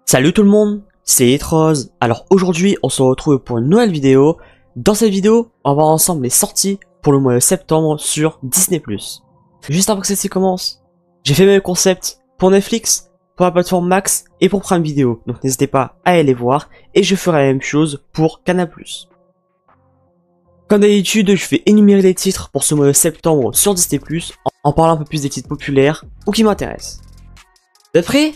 Salut tout le monde, c'est Etrose. Alors aujourd'hui on se retrouve pour une nouvelle vidéo. Dans cette vidéo on va voir ensemble les sorties pour le mois de septembre sur Disney+. Juste avant que celle-ci commence, j'ai fait le même concept pour Netflix, pour la plateforme Max et pour Prime Video. Donc n'hésitez pas à aller voir et je ferai la même chose pour Canal+. Comme d'habitude, je vais énumérer les titres pour ce mois de septembre sur Disney+, en parlant un peu plus des titres populaires ou qui m'intéressent. Vous êtes prêts ?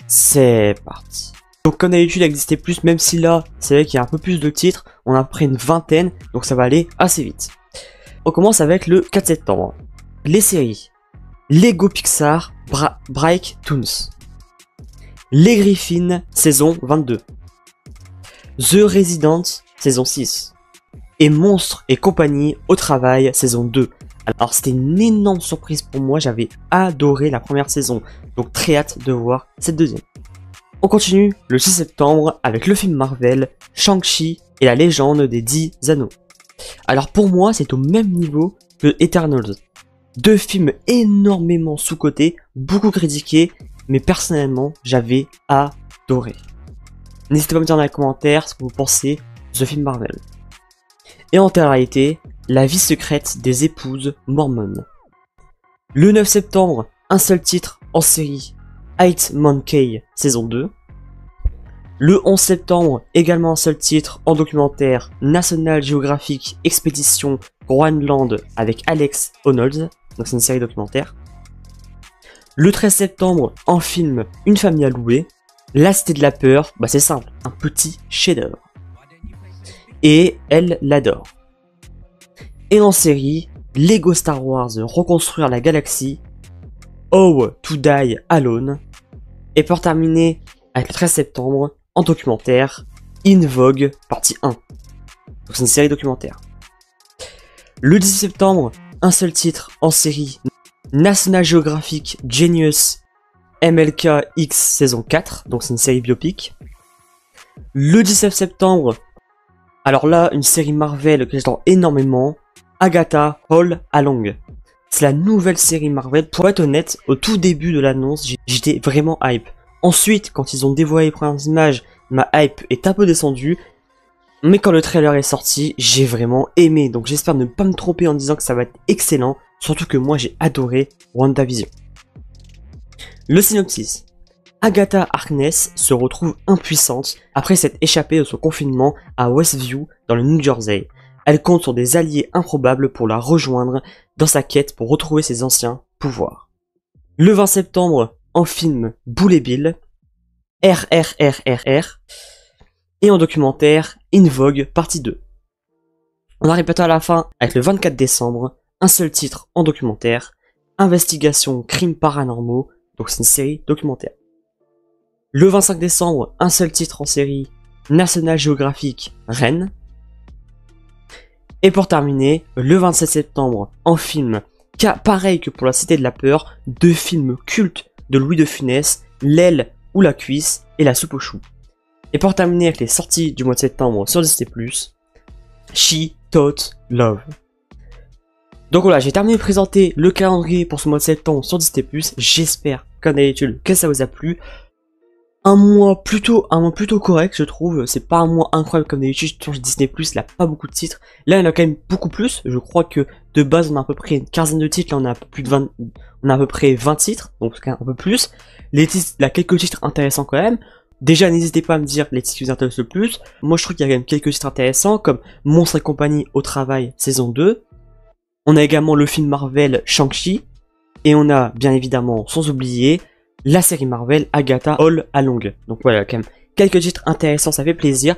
C'est parti. Donc comme d'habitude avec Disney+, même si là, c'est vrai qu'il y a un peu plus de titres, on a à peu près une vingtaine, donc ça va aller assez vite. On commence avec le 4 septembre. Les séries. Lego Pixar Break Toons. Les Griffins, saison 22. The Resident, saison 6. Et Monstres et compagnie au travail, saison 2. Alors c'était une énorme surprise pour moi, j'avais adoré la première saison, donc très hâte de voir cette deuxième. On continue le 6 septembre avec le film Marvel, Shang-Chi et la légende des 10 anneaux. Alors pour moi c'est au même niveau que Eternals. Deux films énormément sous-cotés, beaucoup critiqués, mais personnellement j'avais adoré. N'hésitez pas à me dire dans les commentaires ce que vous pensez de ce film Marvel. Et en télé-réalité, la vie secrète des épouses mormones. Le 9 septembre, un seul titre en série, Eight Monkey, saison 2. Le 11 septembre, également un seul titre en documentaire, National Geographic Expedition Groenland avec Alex Honnold, donc c'est une série documentaire. Le 13 septembre, en film, Une famille à louer. La Cité de la peur, bah c'est simple, un petit chef-d'œuvre. Et elle l'adore. Et en série, Lego Star Wars Reconstruire la galaxie, How to Die Alone, et pour terminer avec le 13 septembre, en documentaire, In Vogue partie 1. Donc c'est une série documentaire. Le 10 septembre, un seul titre en série, National Geographic Genius MLK X saison 4, donc c'est une série biopic. Le 19 septembre, alors là, une série Marvel que j'adore énormément, Agatha All Along. C'est la nouvelle série Marvel. Pour être honnête, au tout début de l'annonce, j'étais vraiment hype. Ensuite, quand ils ont dévoilé les premières images, ma hype est un peu descendue. Mais quand le trailer est sorti, j'ai vraiment aimé. Donc j'espère ne pas me tromper en disant que ça va être excellent. Surtout que moi j'ai adoré WandaVision. Le synopsis. Agatha Harkness se retrouve impuissante après s'être échappée de son confinement à Westview dans le New Jersey. Elle compte sur des alliés improbables pour la rejoindre dans sa quête pour retrouver ses anciens pouvoirs. Le 20 septembre, en film Bull et Bill, RRRRR, et en documentaire In Vogue partie 2. On arrive bientôt à la fin avec le 24 décembre, un seul titre en documentaire, Investigation Crimes Paranormaux, donc c'est une série documentaire. Le 25 décembre, un seul titre en série, National Geographic Rennes. Et pour terminer, le 27 septembre, en film, pareil que pour la Cité de la peur, deux films cultes de Louis de Funès, L'aile ou la cuisse et La soupe aux choux. Et pour terminer avec les sorties du mois de septembre sur Disney+, She Taught Love. Donc voilà, j'ai terminé de présenter le calendrier pour ce mois de septembre sur Disney+. J'espère, comme d'habitude, que ça vous a plu. Un mois plutôt correct, je trouve. C'est pas un mois incroyable comme d'habitude. Sur Disney+, il n'a pas beaucoup de titres. Là, il y en a quand même beaucoup plus. Je crois que de base, on a à peu près une quinzaine de titres. Là, on a plus de 20, on a à peu près 20 titres, donc c'est un peu plus. Les titres, il y a quelques titres intéressants quand même. Déjà, n'hésitez pas à me dire les titres qui vous intéressent le plus. Moi, je trouve qu'il y a quand même quelques titres intéressants, comme Monstres et compagnie au travail, saison 2. On a également le film Marvel Shang-Chi. Et on a, bien évidemment, sans oublier, la série Marvel Agatha All Along. Donc voilà, quand même, quelques titres intéressants, ça fait plaisir.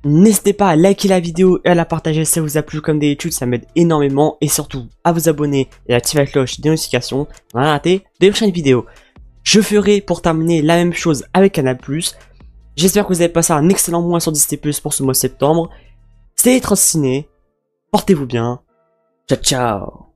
N'hésitez pas à liker la vidéo et à la partager si ça vous a plu comme d'habitude, ça m'aide énormément. Et surtout, à vous abonner et à activer la cloche des notifications pour ne pas rater des prochaines vidéos. Je ferai pour terminer la même chose avec Canal+. J'espère que vous avez passé un excellent mois sur Disney+ pour ce mois de septembre. C'était Etrose Ciné. Portez-vous bien. Ciao ciao.